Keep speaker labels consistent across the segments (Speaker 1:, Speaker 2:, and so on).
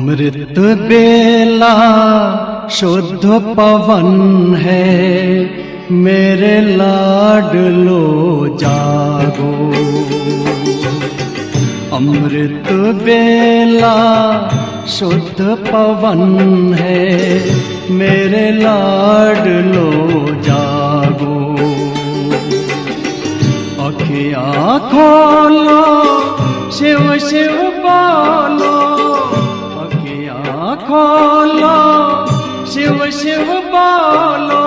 Speaker 1: अमृत बेला शुद्ध पवन है, मेरे लाडलो जागो। अमृत बेला शुद्ध पवन है, मेरे लाडलो जागो। अखियाँ खोलो, शिव शिव बोलो, अखियाँ खोलो, शिव शिव बोलो।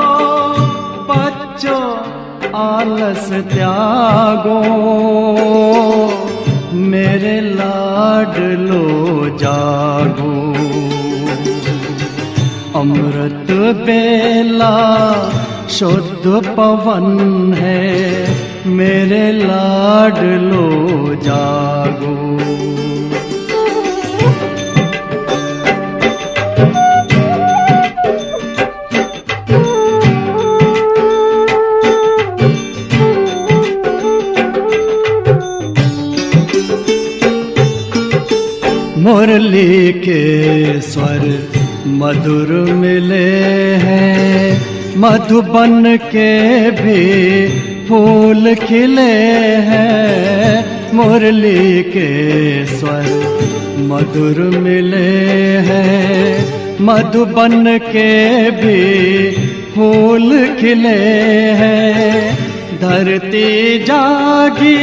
Speaker 1: बच्चों आलस त्यागो, मेरे लाडलो जागो। अमृत बेला शुद्ध पवन है, मेरे लाडलो जागो। मुरली के स्वर मधुर मिले हैं, मधुबन के भी फूल खिले हैं। मुरली के स्वर मधुर मिले हैं, मधुबन के भी फूल खिले हैं। धरती जागी,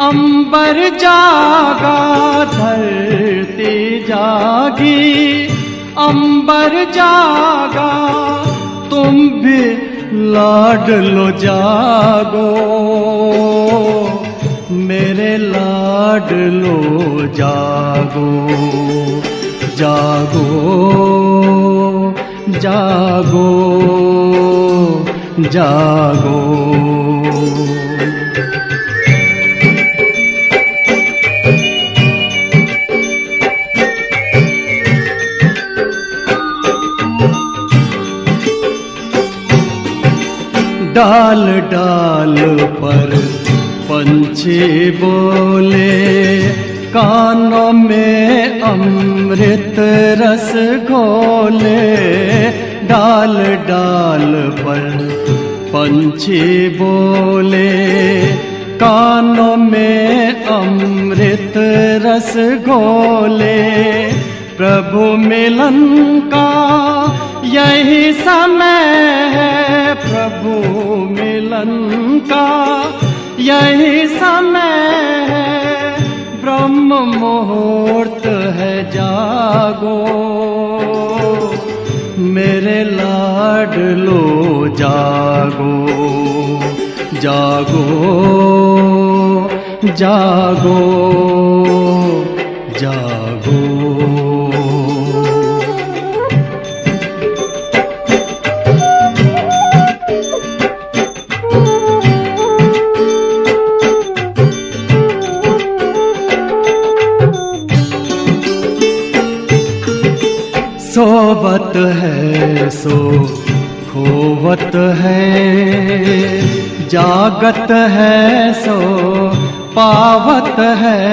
Speaker 1: अंबर जागा, धरती जागी, अंबर जागा। तुम भी लाडलो जागो, मेरे लाडलो जागो। जागो जागो जागो। डाल डाल पर पंछी बोले, कानों में अमृत रस घोले। डाल डाल पर पंछी बोले, कानों में अमृत रस घोले। प्रभु मिलन का यही समय है, प्रभु मिलन का यही समय है। ब्रह्म मुहूर्त है, जागो, मेरे लाडलो जागो। जागो जागो जागो। सोवत है सो खोवत है, जागत है सो पावत है।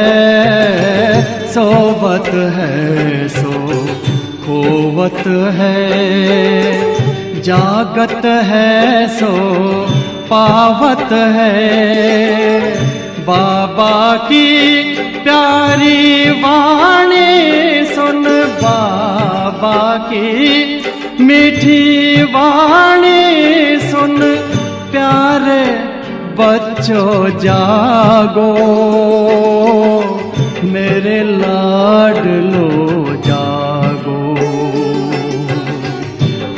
Speaker 1: सोवत है सो खोवत है, जागत है सो पावत है। बाबा की प्यारी वाणी सुन, बाबा की मीठी वाणी सुन। प्यारे बच्चों जागो, मेरे लाडलो जागो।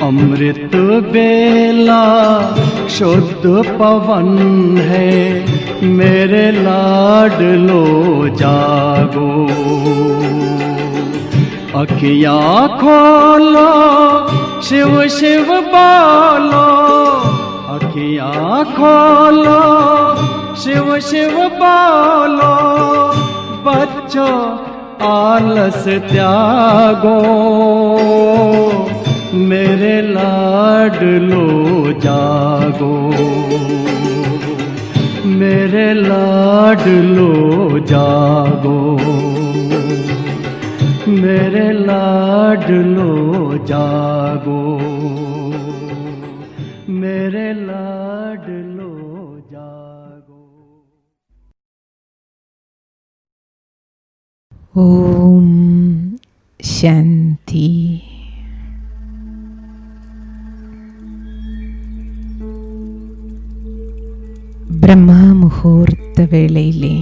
Speaker 1: अमृत बेला शुद्ध पवन है, मेरे लाडलो जागो। अखियाँ खोलो, शिव शिव बोलो, अखियाँ खोलो, शिव शिव बोलो। बच्चों आलस त्यागो, मेरे लाडलो जागो। मेरे लाडलो जागो, मेरे लाडलो जागो, मेरे लाडलो जागो।
Speaker 2: ഓം ശാന്തി. ബ്രഹ്മമുഹൂർത്ത വേളയിലെ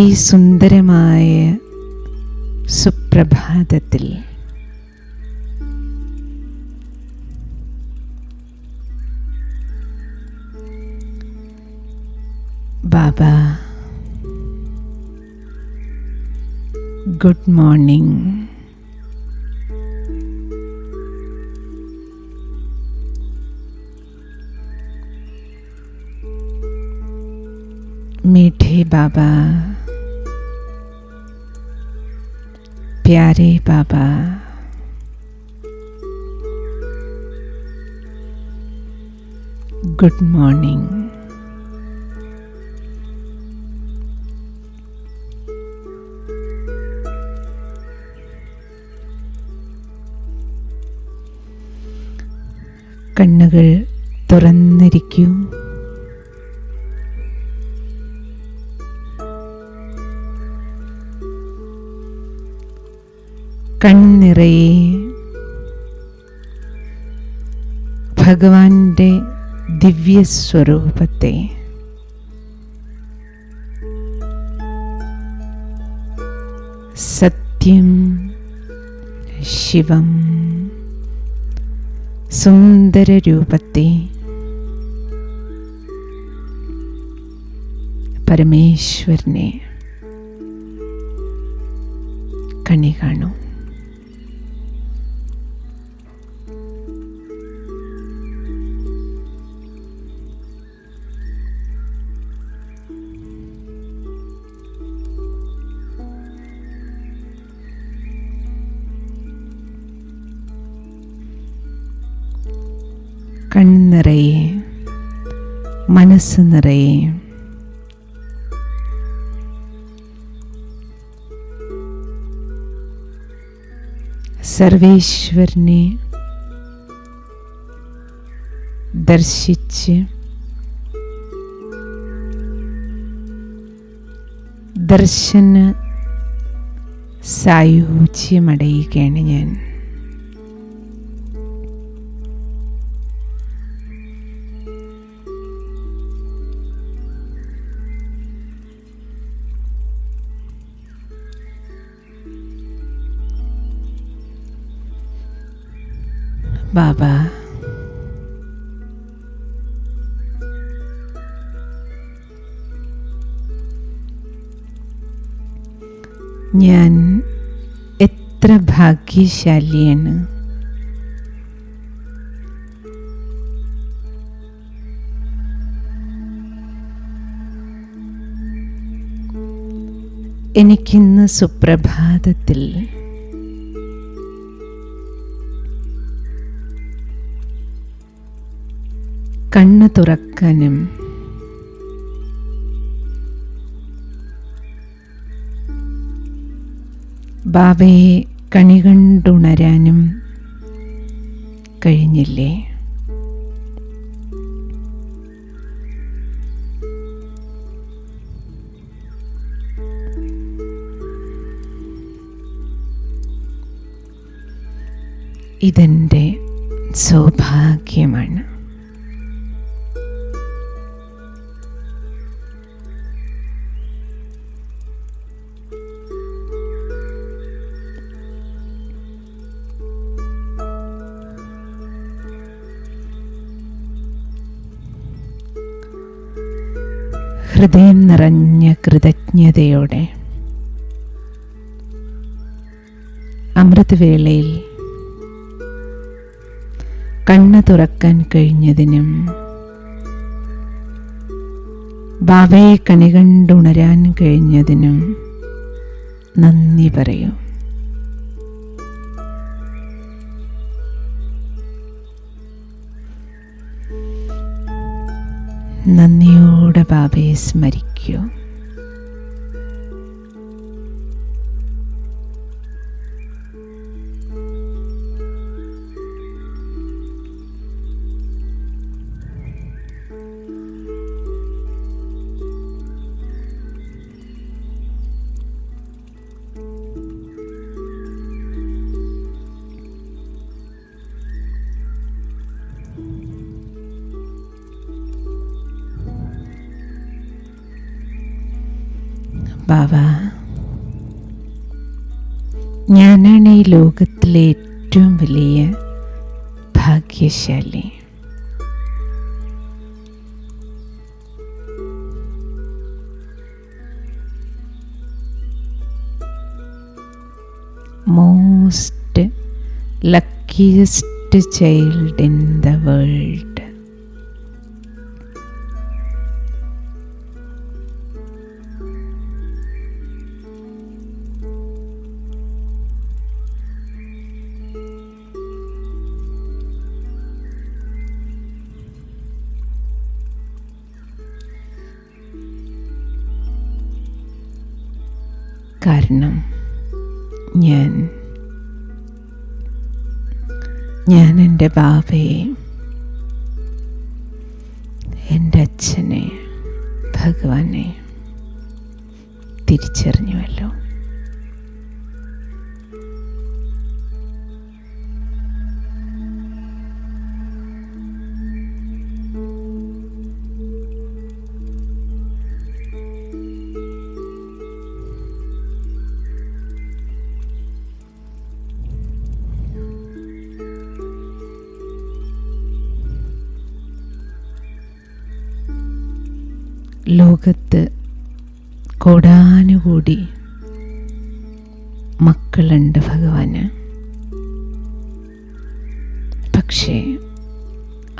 Speaker 2: ഈ സുന്ദരമായ സുപ്രഭാതത്തിൽ ബാബ ഗുഡ് മോർണിംഗ്. मीठे बाबा, प्यारे बाबा, गुड मॉर्निंग. കണ്ണുകൾ തുറന്നിരിക്കൂ. കണ്ണിറയെ ഭഗവാന്റെ ദിവ്യസ്വരൂപത്തെ സത്യം, ശിവം, സുന്ദരരൂപത്തെ പരമേശ്വരനെ കണി കാണൂ. കണ്ണിറയെ, മനസ്സ് നിറയെ സർവേശ്വരനെ ദർശിച്ച് ദർശന സായുജ്യമടയുകയാണ് ഞാൻ. ബാബ ഞാൻ എത്ര ഭാഗ്യശാലിയാണ്. എനിക്കിന്ന് സുപ്രഭാതത്തിൽ കണ്ണ് തുറക്കാനും ബാബയെ കണി കണ്ടുണരാനും കഴിഞ്ഞില്ലേ? ഇതെൻ്റെ സൗഭാഗ്യമാണ്. ഹൃദയം നിറഞ്ഞ കൃതജ്ഞതയോടെ അമൃതവേളയിൽ കണ്ണ് തുറക്കാൻ കഴിഞ്ഞതിനും ബാബയെ കണി കണ്ടുണരാൻ കഴിഞ്ഞതിനും നന്ദി പറയൂ. നന്ദിയോടെ ബാബയെ സ്മരിക്കൂ. അനുഭവിക്കൂ. ബാബ, ഞാനാണ് ഈ ലോകത്തിലെ ഏറ്റവും വലിയ ഭാഗ്യശാലി. Most luckiest child in the world. കാരണം ഞാൻ എൻ്റെ ബാബയെ, എൻ്റെ അച്ഛനെ, ഭഗവാനെ തിരിച്ചറിഞ്ഞുവല്ലോ. ലോകത്ത് കോടാനുകൂടി മക്കളുണ്ട് ഭഗവാന്. പക്ഷേ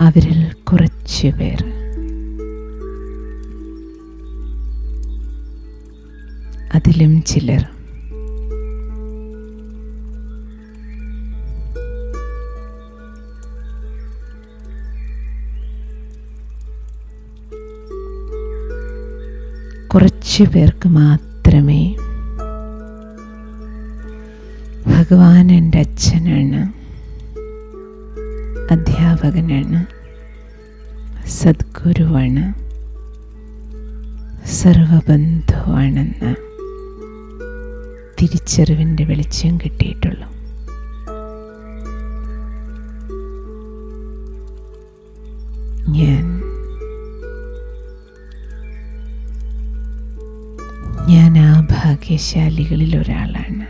Speaker 2: അവരിൽ കുറച്ച് പേർ അതിലും ചിലർ കുറച്ച് പേർക്ക് മാത്രമേ ഭഗവാൻ എൻ്റെ അച്ഛനാണ്, അധ്യാപകനാണ്, സദ്ഗുരുവാണ്, സർവബന്ധുവാണെന്ന തിരിച്ചറിവിൻ്റെ വെളിച്ചം കിട്ടിയിട്ടുള്ളൂ. ഞാൻ ആ ഭാഗ്യശാലികളിൽ ഒരാളാണ്.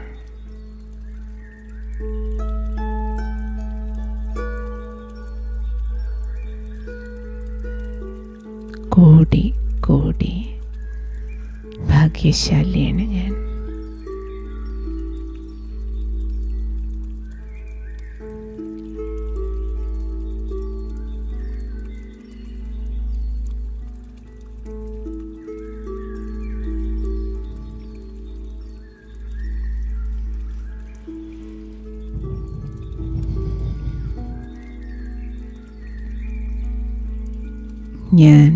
Speaker 2: കോടി കോടി ഭാഗ്യശാലിയാണ് ഞാൻ. ഞാൻ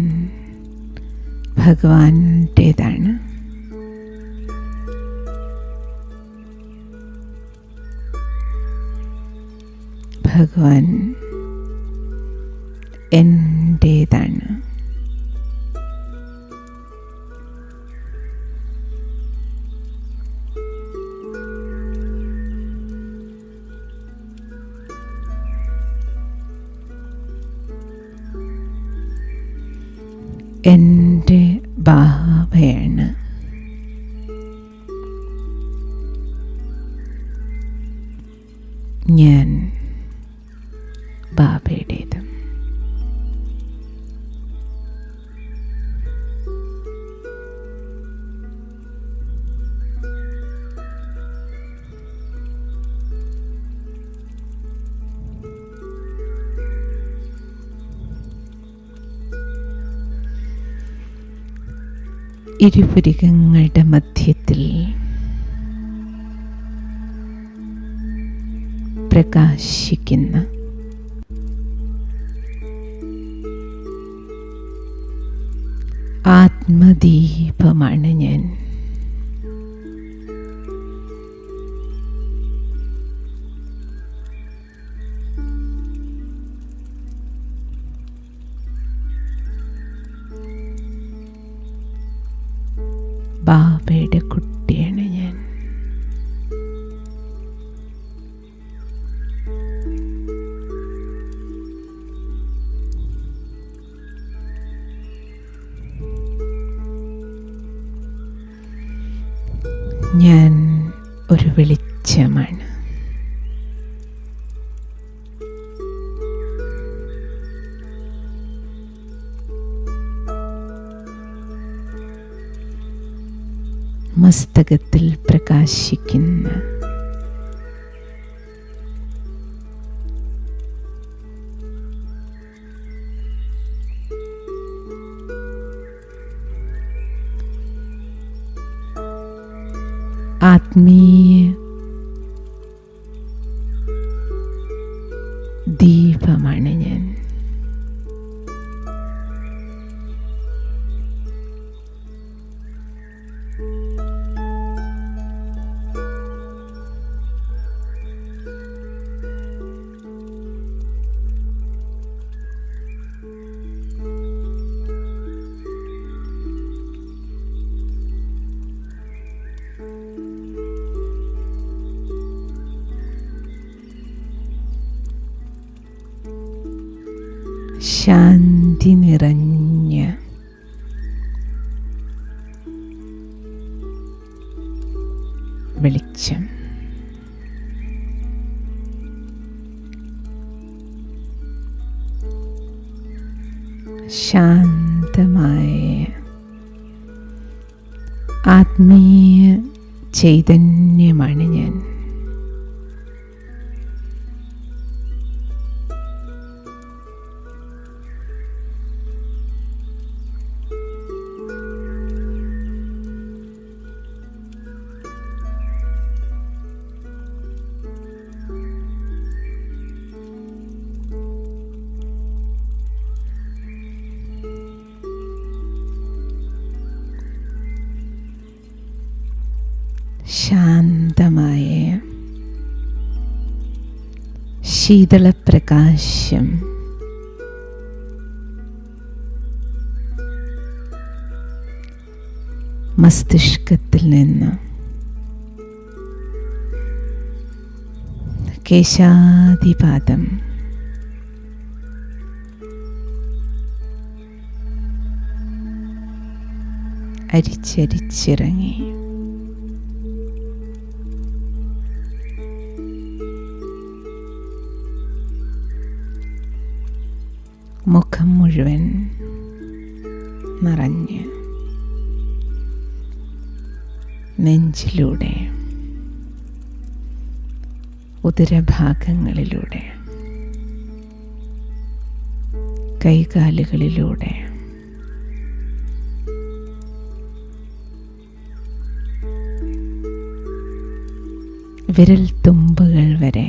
Speaker 2: ഭഗവാന്റേതാണ്. ഭഗവാൻ എൻ്റേതാണ്. എൻ്റെ ബാബയാണ്. ഞാൻ ബാബയുടേത്. ഇരുപുരികങ്ങളുടെ മധ്യത്തിൽ പ്രകാശിക്കുന്ന ആത്മ ആത്മദീപമാണ് ഞാൻ. ബാബയുടെ കുട്ടിയാണ് ഞാൻ. ഞാൻ ഒരു വെളിച്ചമാണ്. മസ്തകത്തിൽ പ്രകാശിക്കുന്ന ആത്മീയ ദീപമാണ് ഞാൻ. ശാന്തി നിറഞ്ഞ വെളിച്ചം. ശാന്തമായ ആത്മീയ ചൈതന്യമാണ് ഞാൻ. ശാന്തമായ ശീതളപ്രകാശം മസ്തിഷ്കത്തിൽ നിന്ന് കേശാദിപാദം അരിച്ചരിച്ചിറങ്ങി മുഖം മുഴുവൻ നിറഞ്ഞ് നെഞ്ചിലൂടെ ഉദരഭാഗങ്ങളിലൂടെ കൈകാലുകളിലൂടെ വിരൽ തുമ്പുകൾ വരെ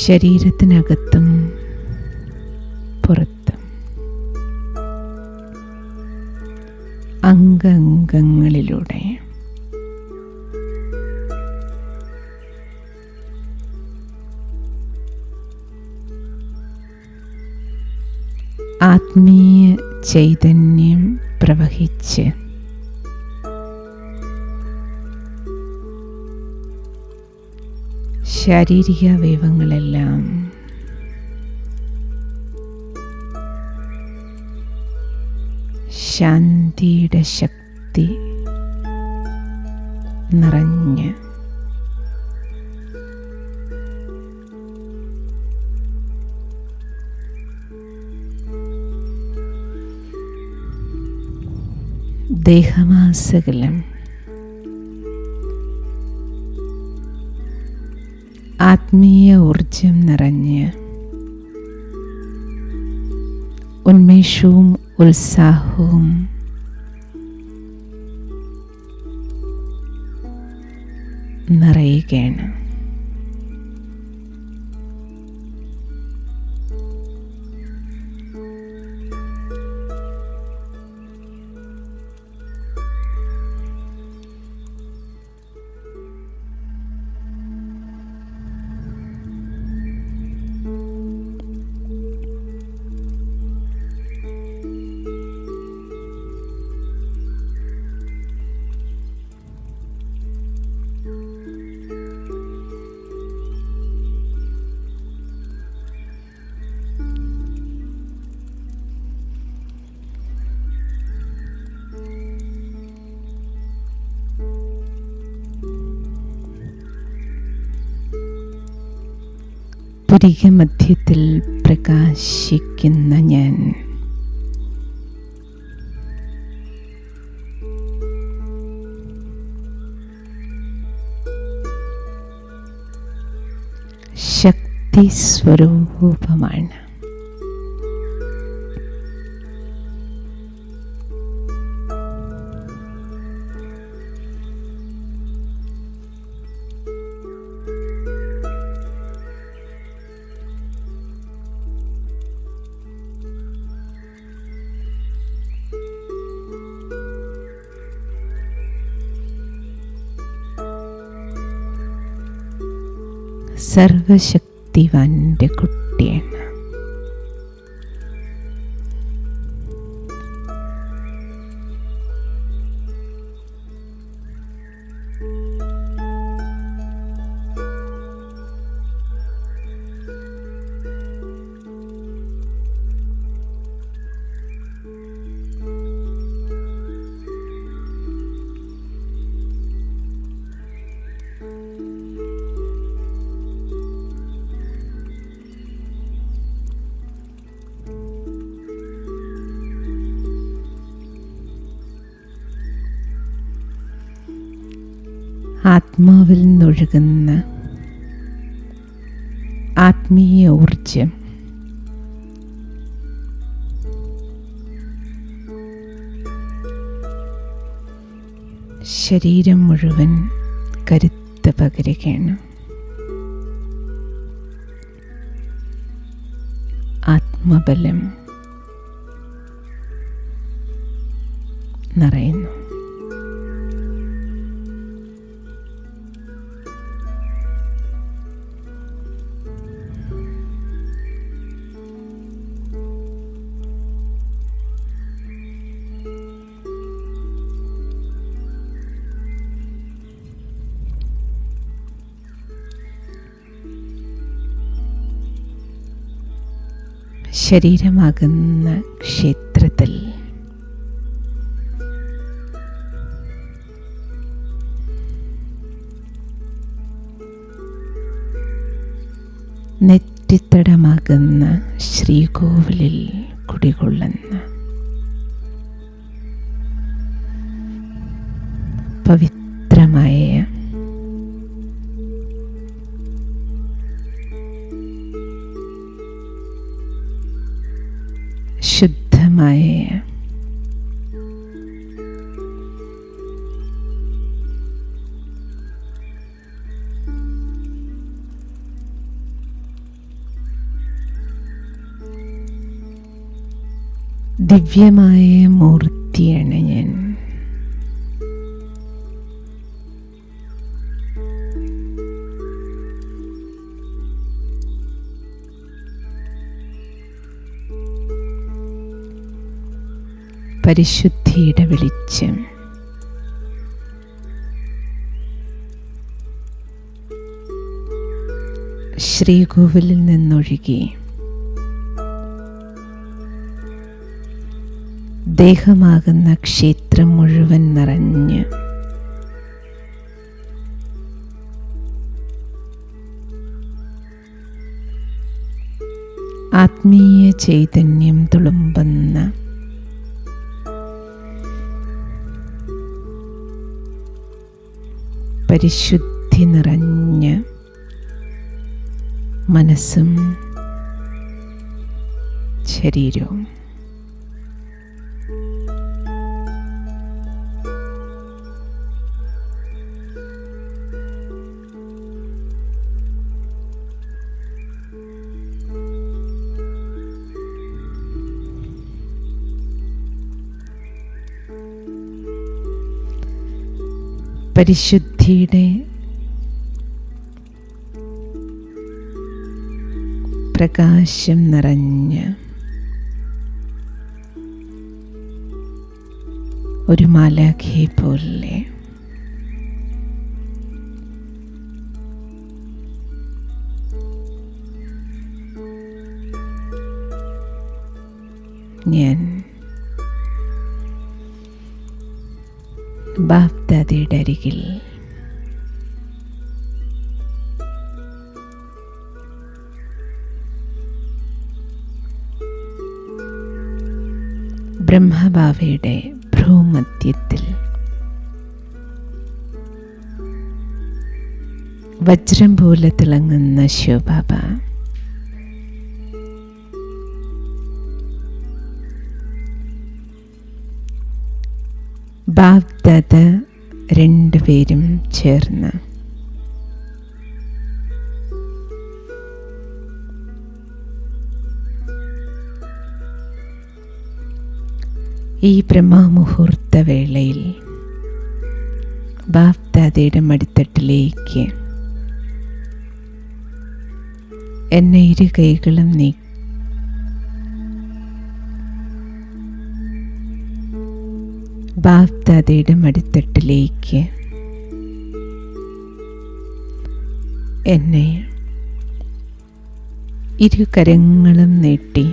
Speaker 2: ശരീരത്തിനകത്തും പുറത്തും അംഗങ്ങളിലൂടെ ആത്മീയ ചൈതന്യം പ്രവഹിച്ച് ശാരീരിക അവയവങ്ങളെല്ലാം ശാന്തിയുടെ ശക്തി നിറഞ്ഞ് ദേഹമാസകലം ആത്മീയ ഊർജം നിറഞ്ഞ് ഉന്മേഷവും ഉത്സാഹവും നിറയുകയാണ്. പുരികമധ്യത്തിൽ പ്രകാശിക്കുന്ന ഞാൻ ശക്തി സ്വരൂപമാണ്. സർവശക്തിവാന്റെ കുട്ടിയാണ്. ആത്മാവിൽ നിന്നൊഴുകുന്ന ആത്മീയ ഊർജം ശരീരം മുഴുവൻ കരുത്ത് പകരുകയാണ്. ആത്മബലം നിറയുന്നു. ശരീരമാകുന്ന ക്ഷേത്രത്തിൽ നെറ്റിത്തടമാകുന്ന ശ്രീകോവിലിൽ കുടികൊള്ളുന്ന പവിത്രമായ ശുദ്ധമായ ദിവ്യമായ മൂർത്തിയാണ് ഞാൻ. പരിശുദ്ധിയുടെ വെളിച്ചം ശ്രീകോവിലിൽ നിന്നൊഴുകി ദേഹമാകുന്ന ക്ഷേത്രം മുഴുവൻ നിറഞ്ഞ് ആത്മീയ ചൈതന്യം തുളുമ്പുന്ന പരിശുദ്ധി നിറഞ്ഞ മനസ്സും ശരീരവും പരിശുദ്ധിയുടെ പ്രകാശം നിറഞ്ഞ ഒരു മാലാഖയെ പോലെ ഞാൻ ബാപ്ദാദയുടെ അരികിൽ ബ്രഹ്മബാവയുടെ ഭ്രൂമധ്യത്തിൽ വജ്രം പോലെ തിളങ്ങുന്ന ശിവബാബ ബാപ്ദാദ രണ്ടുപേരും ചേർന്ന് ഈ ബ്രഹ്മമുഹൂർത്ത വേളയിൽ ബാപ്ദാദയുടെ മടിത്തട്ടിലേക്ക് എന്നെ ഇരു കൈകളും നീക്കി ബാപ്ദാദയുടെ മടിത്തട്ടിലേക്ക് എന്നെ ഇരു കരങ്ങളും നീട്ടി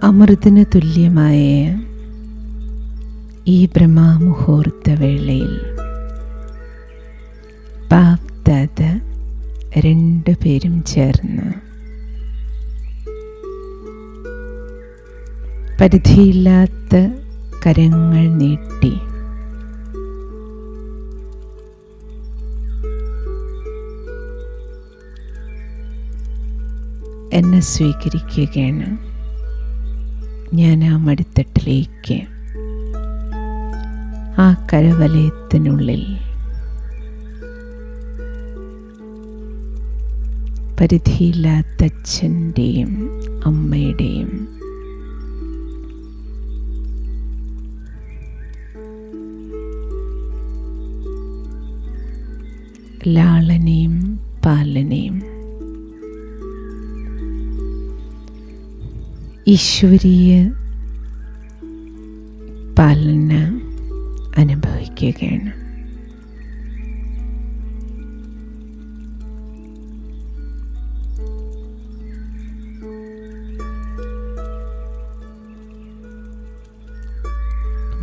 Speaker 2: അമൃതിന് തുല്യമായ ഈ ബ്രഹ്മമുഹൂർത്ത വേളയിൽ ബാപ്ദാദ രണ്ടുപേരും ചേർന്ന് പരിധിയില്ലാത്ത കരങ്ങൾ നീട്ടി എന്നെ സ്വീകരിക്കുകയാണ്. ഞാൻ ആ മടിത്തട്ടിലേക്ക്, ആ കരവലയത്തിനുള്ളിൽ പരിധിയില്ലാത്ത അച്ഛൻ്റെയും അമ്മയുടെയും ലാളനയും പാലനയും ഈശ്വരീയ പാലന അനുഭവിക്കുകയാണ്.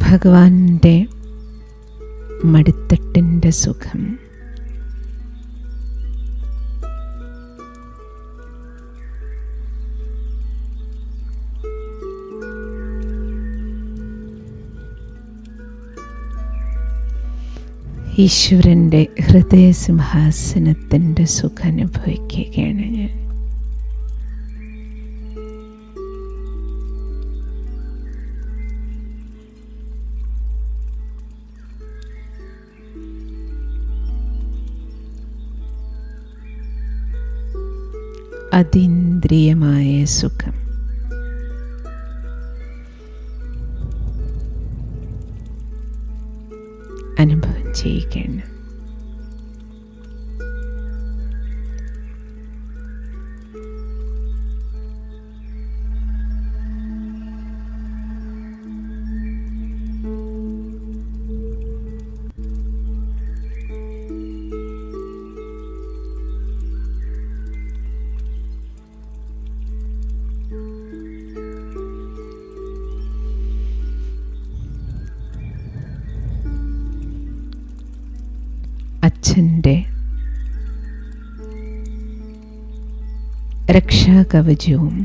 Speaker 2: ഭഗവാന്റെ മടിത്തട്ടിൻ്റെ സുഖം ഈശ്വരൻ്റെ ഹൃദയസിംഹാസനത്തിൻ്റെ സുഖം അനുഭവിക്കുകയാണ് ഞാൻ. അതീന്ദ്രിയമായ സുഖം അനുഭവം ചെയ്യുകയാണ്. അച്ഛൻ്റെ രക്ഷാകവചവും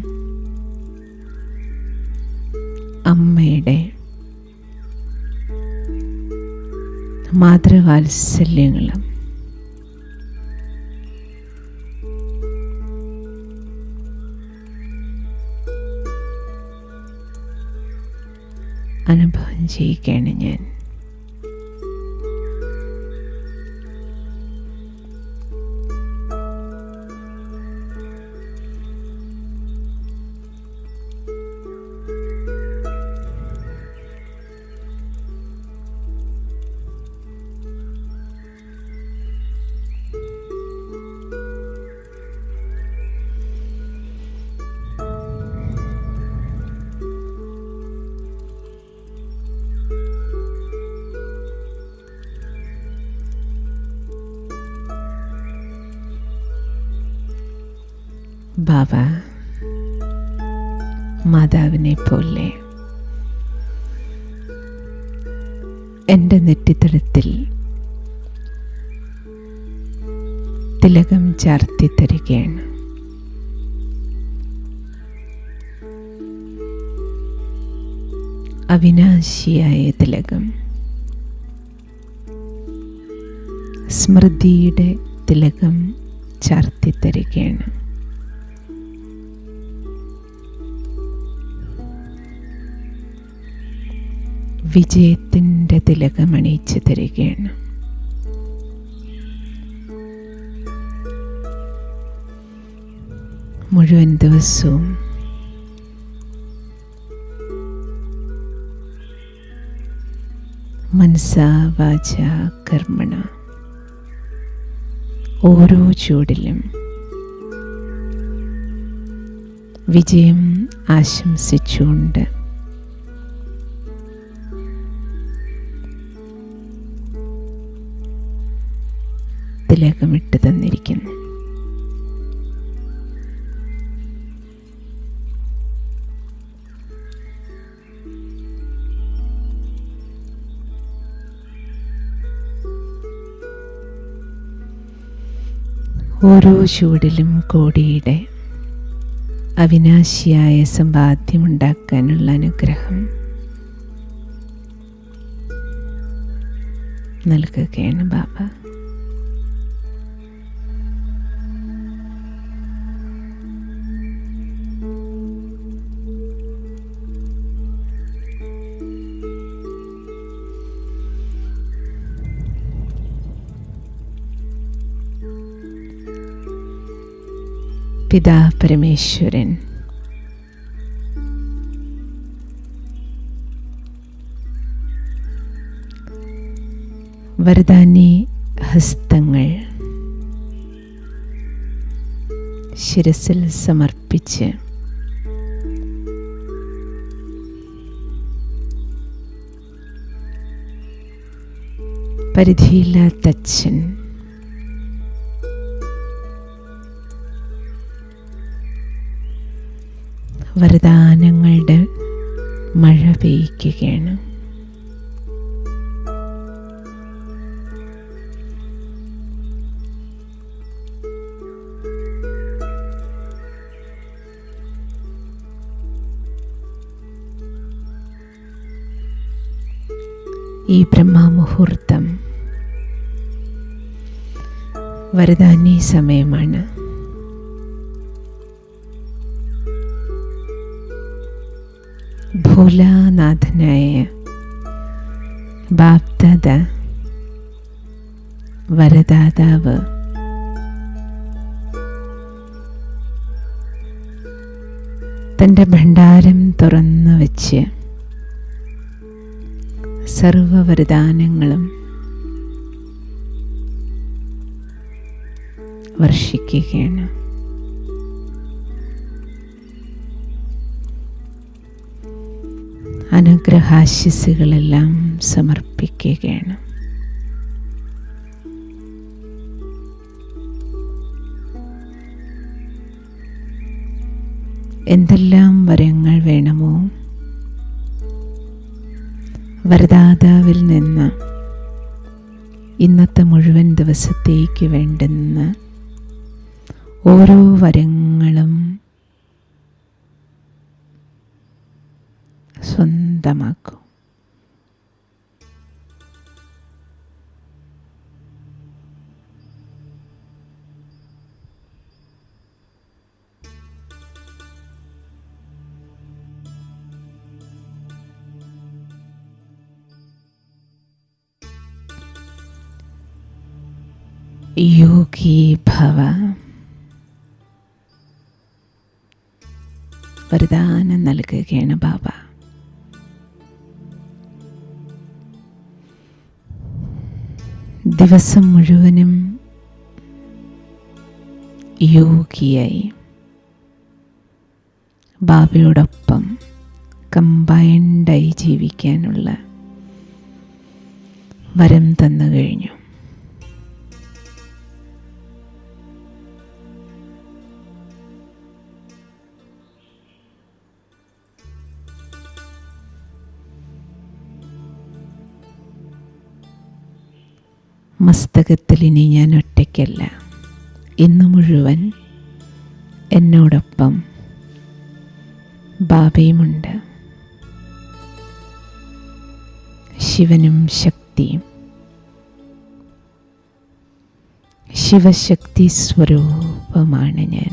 Speaker 2: അമ്മയുടെ മാതൃവാത്സല്യങ്ങളും അനുഭവം ചെയ്യുകയാണ് ഞാൻ. ബാബ മാതാവിനെ പോലെ എൻ്റെ നെറ്റിത്തടത്തിൽ തിലകം ചാർത്തി തരികയാണ്. അവിനാശിയായ തിലകം, സ്മൃതിയുടെ തിലകം ചാർത്തി തരികയാണ്. വിജയത്തിൻ്റെ തിലകമണിയിച്ച് തരികയാണ്. മുഴുവൻ ദിവസവും മനസാ വാച കർമ്മണ ഓരോ ചൂടിലും വിജയം ആശംസിച്ചുകൊണ്ട് തിലകമിട്ട് തന്നിരിക്കുന്നു. ഓരോ ചൂടിലും കോടിയുടെ അവിനാശിയായ സമ്പാദ്യമുണ്ടാക്കാനുള്ള അനുഗ്രഹം നൽകുകയാണ് ബാബ. പിതാ പരമേശ്വരൻ വരദാനി ഹസ്തങ്ങൾ ശിരസിൽ സമർപ്പിച്ച് പരിധിയില്ലാത്ത അച്ഛൻ വരദാനങ്ങളുടെ മഴ പെയ്യ്ക്കുകയാണ്. ഈ ബ്രഹ്മമുഹൂർത്തം വരദാനി സമയമാണ്. ഭോലാനാഥനായ ബാപ്ദാദ വരദാതാവ് തൻ്റെ ഭണ്ഡാരം തുറന്നു വച്ച് സർവവരദാനങ്ങളും വർഷിക്കുകയാണ്. അനുഗ്രഹാശിസ്സുകളെല്ലാം സമർപ്പിക്കുകയാണ്. എന്തെല്ലാം വരങ്ങൾ വേണമോ വരദാതാവിൽ നിന്ന് ഇന്നത്തെ മുഴുവൻ ദിവസത്തേക്ക് വേണ്ടുന്ന ഓരോ വരങ്ങളും സ്വന്തമാക്കൂ. യോഗി ഭവ. വരദാനം നൽകുകയാണ് ബാബ. ദിവസം മുഴുവനും യോഗിയായി ബാബയോടൊപ്പം കമ്പൈൻഡായി ജീവിക്കാനുള്ള വരം തന്നു കഴിഞ്ഞു. മസ്തകത്തിൽ ഇനി ഞാൻ ഒറ്റയ്ക്കല്ല. ഇന്ന് മുഴുവൻ എന്നോടൊപ്പം ബാബയുമുണ്ട്. ശിവനും ശക്തിയും, ശിവശക്തി സ്വരൂപമാണ് ഞാൻ.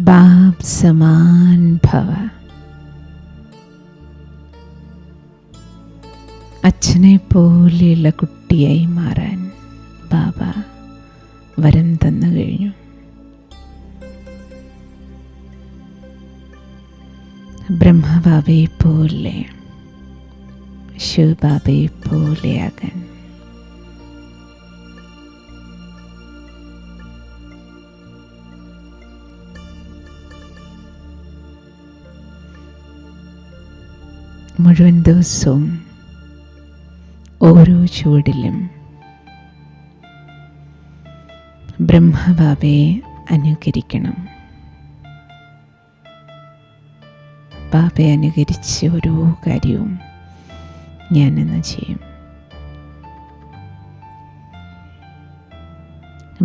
Speaker 2: ബാബ് സമാൻ ഭവ. അച്ഛനെ പോലെയുള്ള കുട്ടിയായി മാറാൻ ബാബ വരം തന്നു കഴിഞ്ഞു. ബ്രഹ്മബാബയെ പോലെ, ശിവബാബയെ പോലെയാകാൻ. മുഴുവൻ ദിവസവും ഓരോ ചുവടിലും ബ്രഹ്മബാബയെ അനുകരിക്കണം. ബാബയെ അനുകരിച്ച് ഓരോ കാര്യവും ഞാനെന്ന് ചെയ്യും.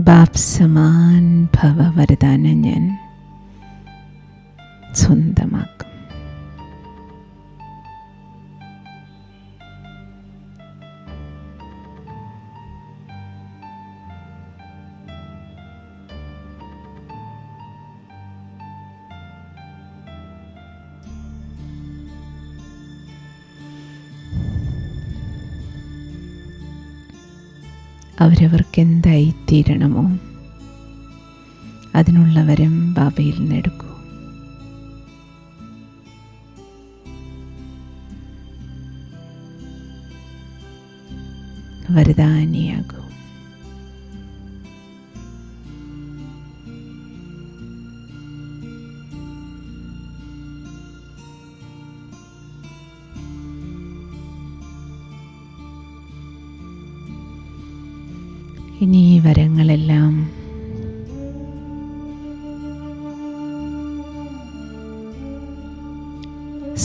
Speaker 2: ബാബ് സമാൻ ഭവ വരദാനം ഞാൻ സ്വന്തമാക്കും. അവരവർക്ക് എന്തായിത്തീരണമോ അതിനുള്ള വരം ബാബയിൽ നിന്നെടുക്കൂ. വരദാനിയാകൂ. ഇനി ഈ വരങ്ങളെല്ലാം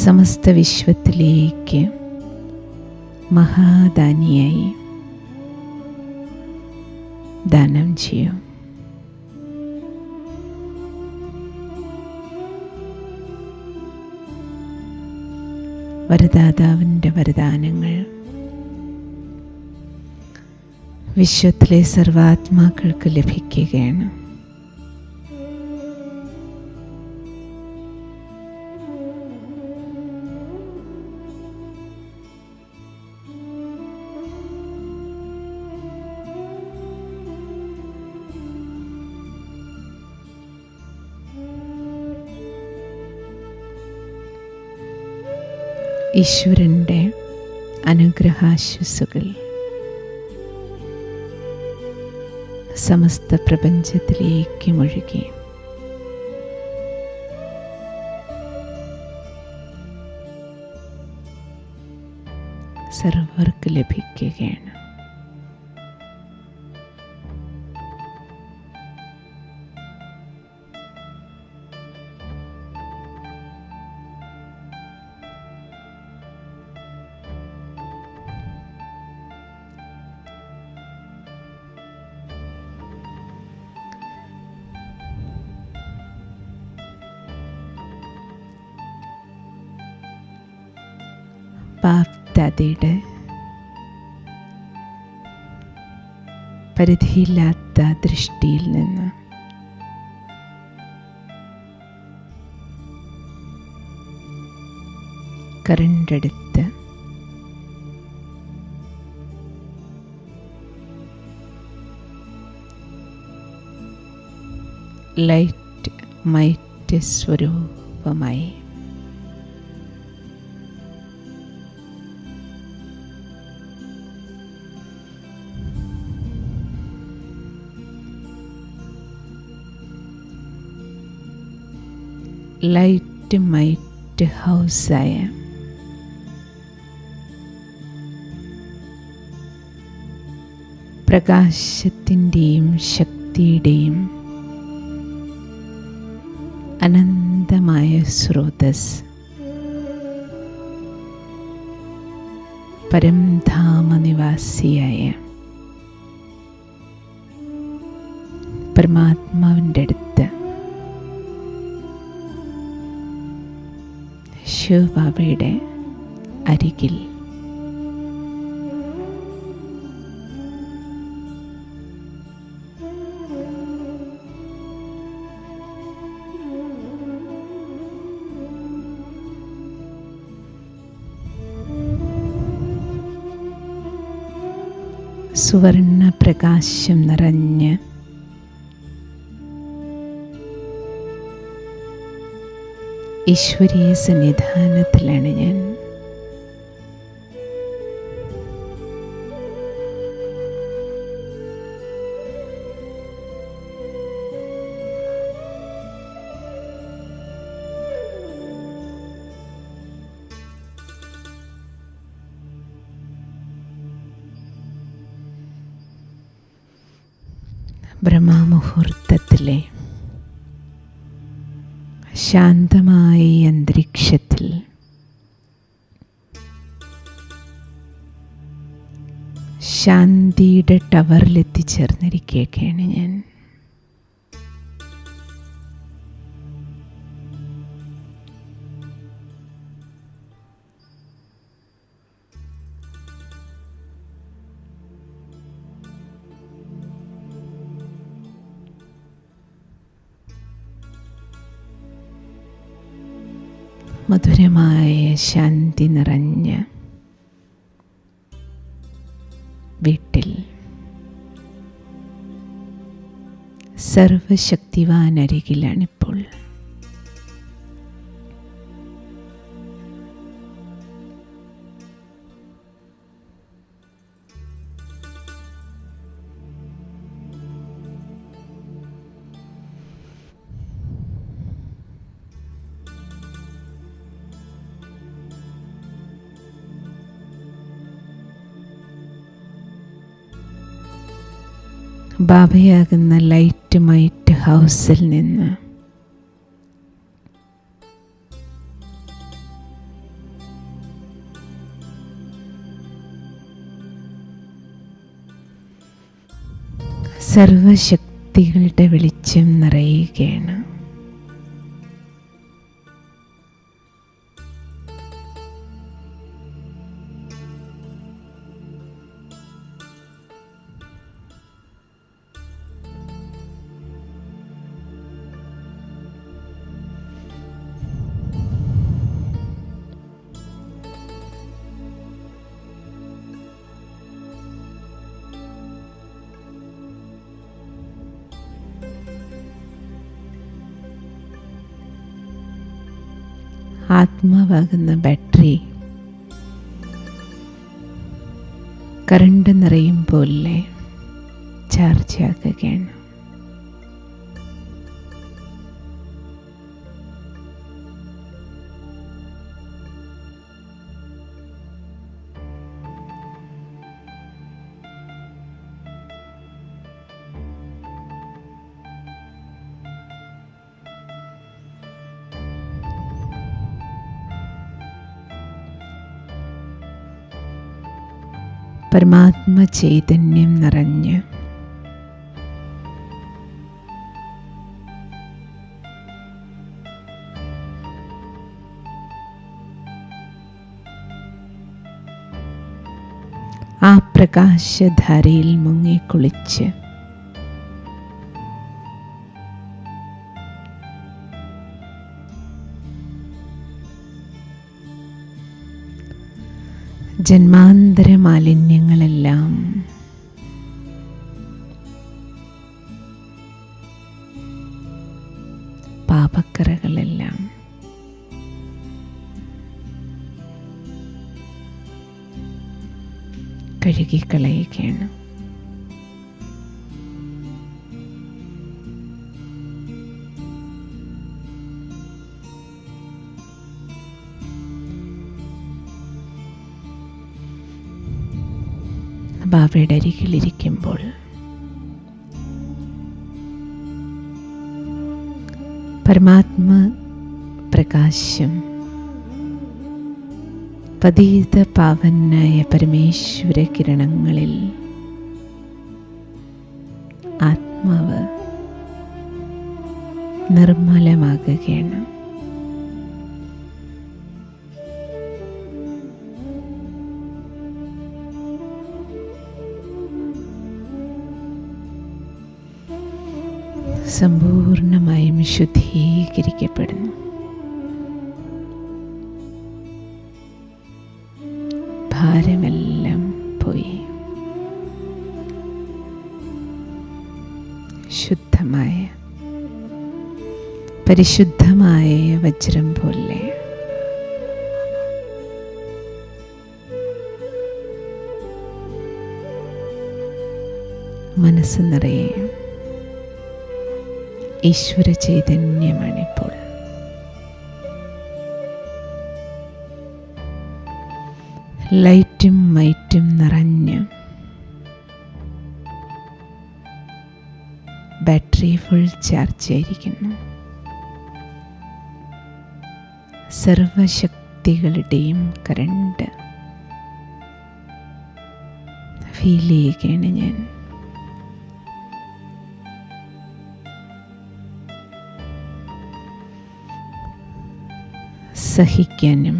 Speaker 2: സമസ്ത വിശ്വത്തിലേക്ക് മഹാദാനിയായി ദാനം ചെയ്യും. വരദാതാവിൻ്റെ വരദാനങ്ങൾ വിശ്വത്തിലെ സർവാത്മാക്കൾക്ക് ലഭിക്കുകയാണ്. ഈശ്വരൻ്റെ അനുഗ്രഹാശിസ്സുകൾ സമസ്ത പ്രപഞ്ചത്തിലേക്ക് മുഴുകി സർവർക്ക് ലഭിക്കുകയാണ്. ബാപ്ദാദയുടെ പരിധിയില്ലാത്ത ദൃഷ്ടിയിൽ നിന്ന് കരണ്ടെടുത്ത് ലൈറ്റ് മൈറ്റ് സ്വരൂപമായി ലൈറ്റ് മൈറ്റ് ഹൗസായ പ്രകാശത്തിൻ്റെയും ശക്തിയുടെയും അനന്തമായ സ്രോതസ് പരംധാമനിവാസിയായ പരമാത്മാവിൻ്റെ അടുത്ത് ശിവബാബയുടെ അരികിൽ സുവർണ പ്രകാശം നിറഞ്ഞ് ഈശ്വരീയ സന്നിധാനത്തിലാണ് ഞാൻ. ബ്രഹ്മമുഹൂർത്തത്തിലെ ശാന്തമായ ഈ അന്തരീക്ഷത്തിൽ ശാന്തിയുടെ ടവറിലെത്തിച്ചേർന്നിരിക്കുകയാണ് ഞാൻ. മധുരമായ ശാന്തി നിറഞ്ഞ വീട്ടിൽ സർവശക്തിവാൻ അരികിലാണിപ്പോൾ. ബാബയാകുന്ന ലൈറ്റ് മൈറ്റ് ഹൗസിൽ നിന്ന് സർവശക്തികളുടെ വെളിച്ചം നിറയുകയാണ്. ആത്മാവാകുന്ന ബാറ്ററി കറണ്ട് നിറയും പോലെ ചാർജ് ആക്കുകയാണ്. പരമാത്മ ചൈതന്യം നിറഞ്ഞ് ആ പ്രകാശധാരയിൽ മുങ്ങിക്കുളിച്ച് ജന്മാന്തര മാലിന്യങ്ങളെല്ലാം പാപക്കറകളെല്ലാം കഴുകിക്കളയുകയാണ്. ബാബയുടെ അരികിലിരിക്കുമ്പോൾ പരമാത്മ പ്രകാശം പതീത പാവനായ പരമേശ്വര കിരണങ്ങളിൽ ആത്മാവ് നിർമ്മലമാകുകയാണ്. സമ്പൂർണമായും ശുദ്ധീകരിക്കപ്പെടുന്നു. ഭാരമെല്ലാം പോയി ശുദ്ധമായ പരിശുദ്ധമായ വജ്രം പോലെ മനസ്സ് നിറയെ ഈശ്വര ചൈതന്യമാണിപ്പോൾ. ലൈറ്റും മൈറ്റും നിറഞ്ഞ് ബാറ്ററി ഫുൾ ചാർജ് ആയിരിക്കുന്നു. സർവശക്തികളുടെയും കറണ്ട് ഫീൽ ചെയ്യുകയാണ് ഞാൻ. സഹിക്കാനും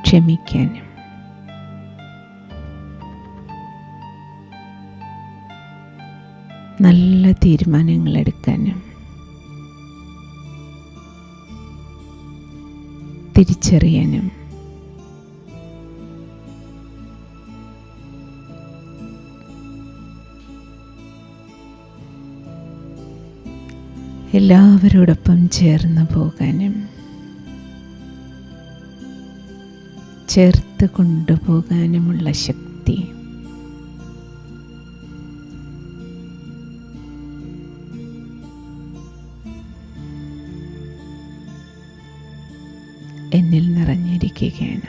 Speaker 2: ക്ഷമിക്കാനും നല്ല തീരുമാനങ്ങൾ എടുക്കാനും തിരിച്ചറിയാനും എല്ലാവരോടൊപ്പം ചേർന്ന് പോകാനും ചേർത്ത് കൊണ്ടുപോകാനുമുള്ള ശക്തി എന്നിൽ നിറഞ്ഞിരിക്കുകയാണ്.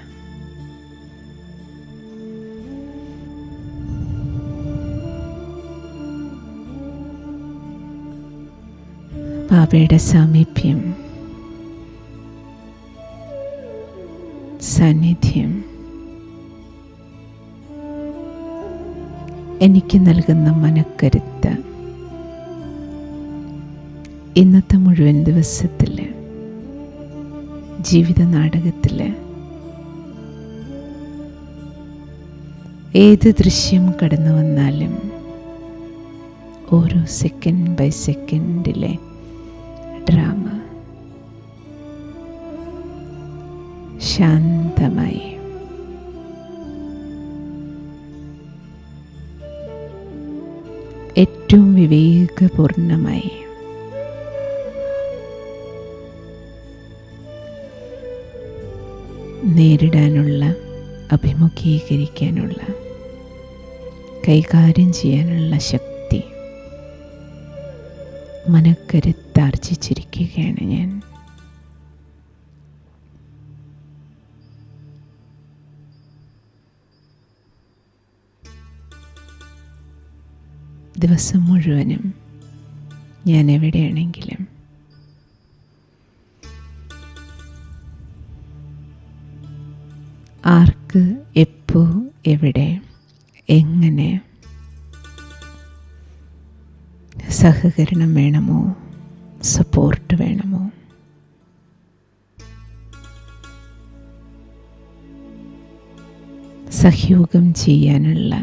Speaker 2: ബാബയുടെ സാമീപ്യം, സാന്നിധ്യം എനിക്ക് നൽകുന്ന മനക്കരുത്ത് ഇന്നത്തെ മുഴുവൻ ദിവസത്തിൽ ജീവിത നാടകത്തിൽ ഏത് ദൃശ്യം കടന്നു വന്നാലും ഓരോ സെക്കൻഡ് ബൈ സെക്കൻഡിലെ ഡ്രാമ ശാന്തമായി ഏറ്റവും വിവേകപൂർണമായി നേരിടാനുള്ള, അഭിമുഖീകരിക്കാനുള്ള, കൈകാര്യം ചെയ്യാനുള്ള ശക്തി മനക്കരുത്താർജിച്ചിരിക്കുകയാണ് ഞാൻ. ദിവസം മുഴുവനും ഞാൻ എവിടെയാണെങ്കിലും ആർക്ക് ആർക്ക്, എപ്പോ, എവിടെ, എങ്ങനെ സഹകരണം വേണമോ, സപ്പോർട്ട് വേണമോ, സഹയോഗം ചെയ്യാനുള്ള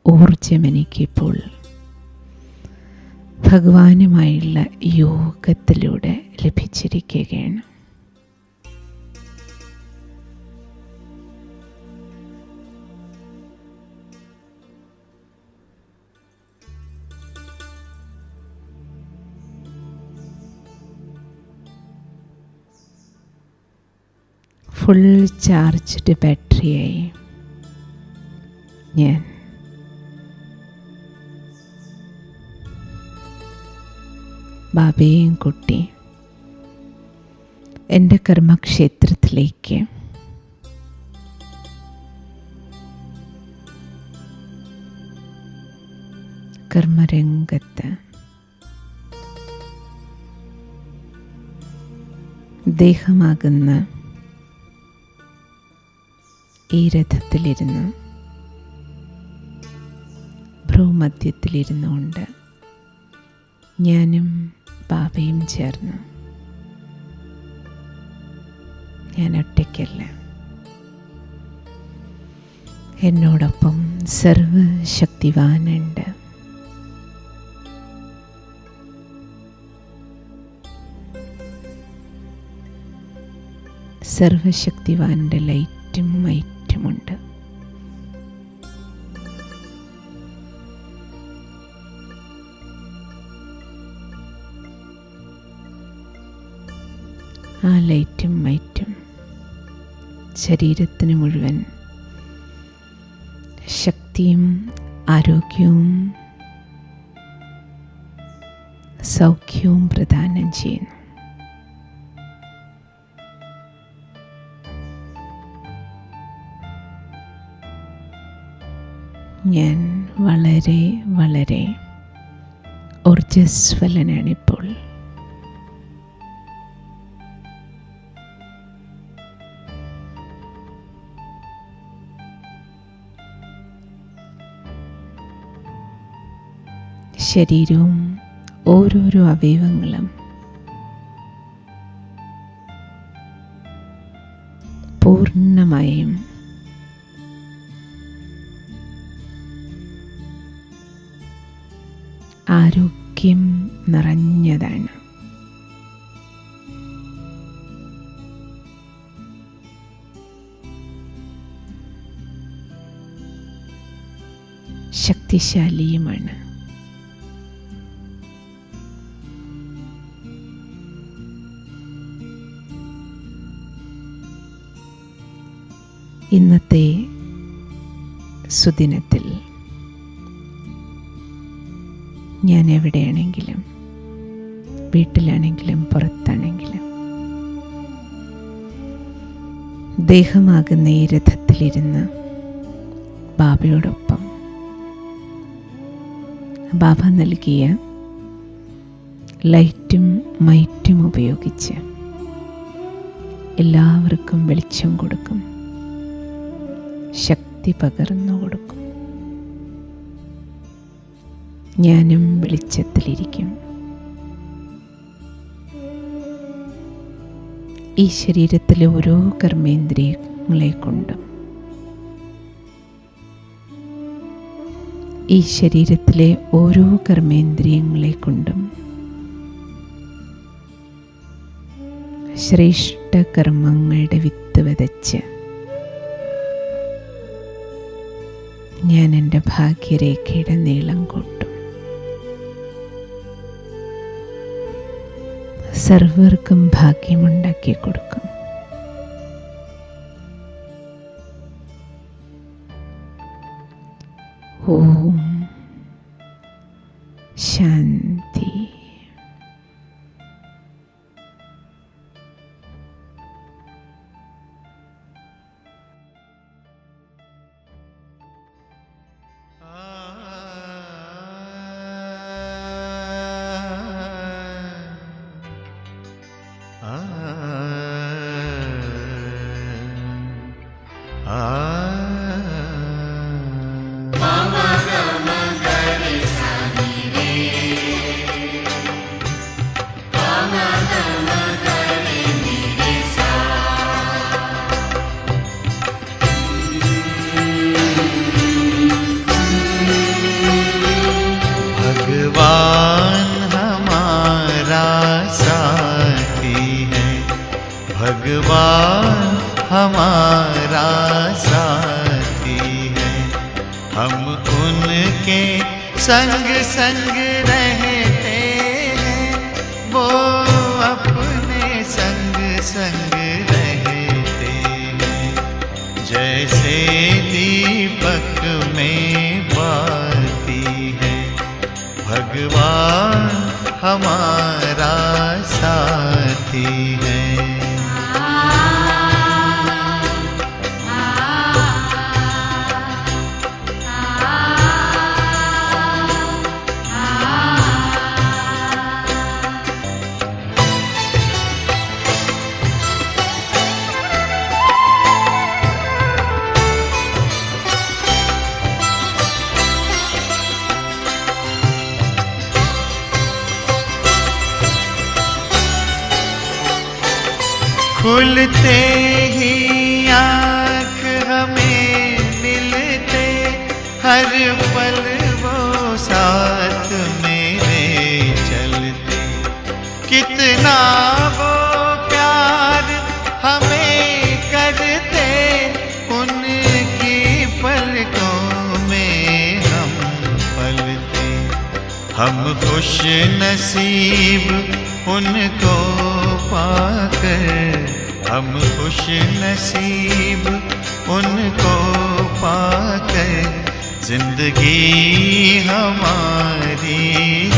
Speaker 2: ഊർജം എനിക്കിപ്പോൾ ഭഗവാനുമായുള്ള യോഗത്തിലൂടെ ലഭിച്ചിരിക്കുകയാണ്. ഫുൾ ചാർജ്ഡ് ബാറ്ററിയായി ഞാൻ ബാബയെയും കുട്ടി എൻ്റെ കർമ്മക്ഷേത്രത്തിലേക്ക് കർമ്മരംഗത്ത് ദേഹമാകുന്ന ഈ രഥത്തിലിരുന്ന് ഭ്രൂമധ്യത്തിലിരുന്നുകൊണ്ട് ഞാനും ബാബയും ചേർന്ന്, ഞാൻ ഒറ്റയ്ക്കല്ല, എന്നോടൊപ്പം സർവശക്തിവാനുണ്ട്. സർവശക്തിവാൻ്റെ ലൈറ്റും മൈറ്റുമുണ്ട്. ആ ലൈറ്റും മൈറ്റും ശരീരത്തിന് മുഴുവൻ ശക്തിയും ആരോഗ്യവും സൗഖ്യവും പ്രദാനം ചെയ്യുന്നു. ഞാൻ വളരെ വളരെ ഊർജ്ജസ്വലനാണിപ്പോൾ. ശരീരവും ഓരോരോ അവയവങ്ങളും പൂർണ്ണമായും ആരോഗ്യം നിറഞ്ഞതാണ്. ശക്തിശാലിയുമാണ്. ഇന്നത്തെ സുദിനത്തിൽ ഞാൻ എവിടെയാണെങ്കിലും, വീട്ടിലാണെങ്കിലും പുറത്താണെങ്കിലും, ദേഹമാകുന്ന ഈ രഥത്തിലിരുന്ന് ബാബയോടൊപ്പം ബാബ നൽകിയ ലൈറ്റും മൈറ്റും ഉപയോഗിച്ച് എല്ലാവർക്കും വെളിച്ചം കൊടുക്കും, ശക്തി പകർന്നു കൊടുക്കും. ഞാനും വെളിച്ചത്തിലിരിക്കും. ഈ ശരീരത്തിലെ ഓരോ കർമ്മേന്ദ്രിയങ്ങളെ കൊണ്ടും, ഈ ശരീരത്തിലെ ഓരോ കർമ്മേന്ദ്രിയങ്ങളെ കൊണ്ടും ശ്രേഷ്ഠ കർമ്മങ്ങളുടെ വിത്ത് വിതച്ച് ഞാൻ എൻ്റെ ഭാഗ്യരേഖയുടെ നീളം കൂട്ടും. സർവർക്കും ഭാഗ്യമുണ്ടാക്കി കൊടുക്കും. ഓം ശാന്തി.
Speaker 3: हमारा साथी है। खुलते ही आँख हमें मिलते, हर पल वो साथ मेरे चलते। कितना वो प्यार हमें करते, उनकी पलकों में हम पलते। हम खुश नसीब उनको पाकर, हम खुश नसीब उनको पाकर, जिंदगी हमारी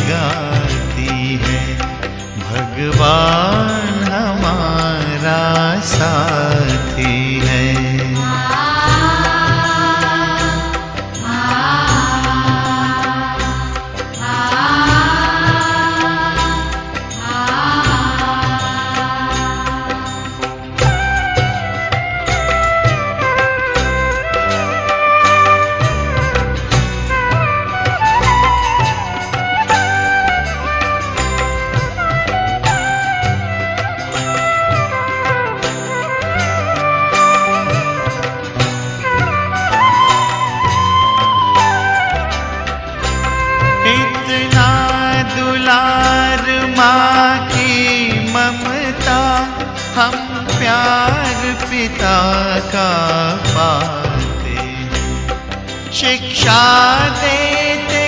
Speaker 3: गाती है। भगवान हमारा साथी है। दुलार माँ की ममता, हम प्यार पिता का पाते हैं। शिक्षा देते,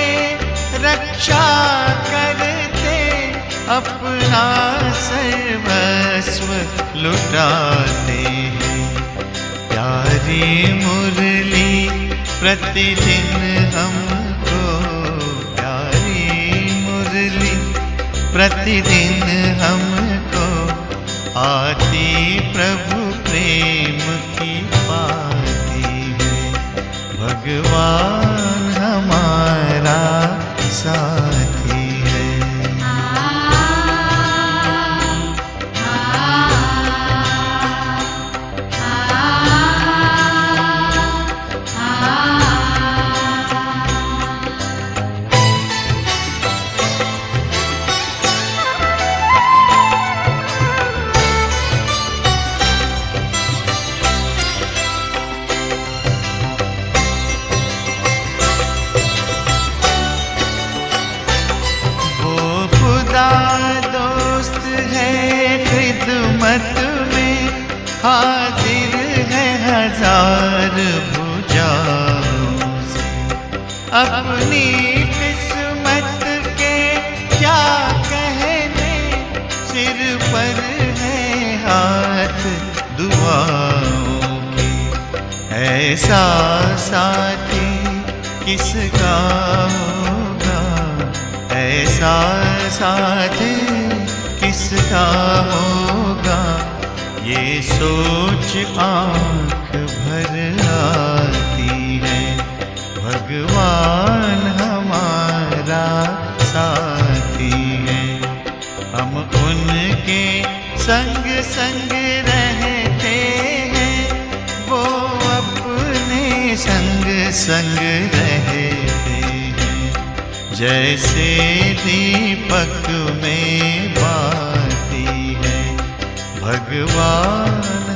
Speaker 3: रक्षा करते, अपना सर्वस्व लुटाते हैं। प्यारी मुरली प्रतिदिन हमको, प्रतिदिन हमको आती प्रभु प्रेम की पाती है। भगवान हमारा साथी है। दोस्त है खिदमत में, हाजिर है हजार भुजाओं से। अपनी किस्मत के क्या कहने, सिर पर है हाथ दुआओं के। ऐसा साथी किसका होगा, ऐसा साथी किसका होगा, ये सोच आँख भर आती है। भगवान हमारा साथी है। हम उनके संग संग रहते हैं, वो अपने संग संग रहते हैं। जैसे दीपक में बाती है भगवान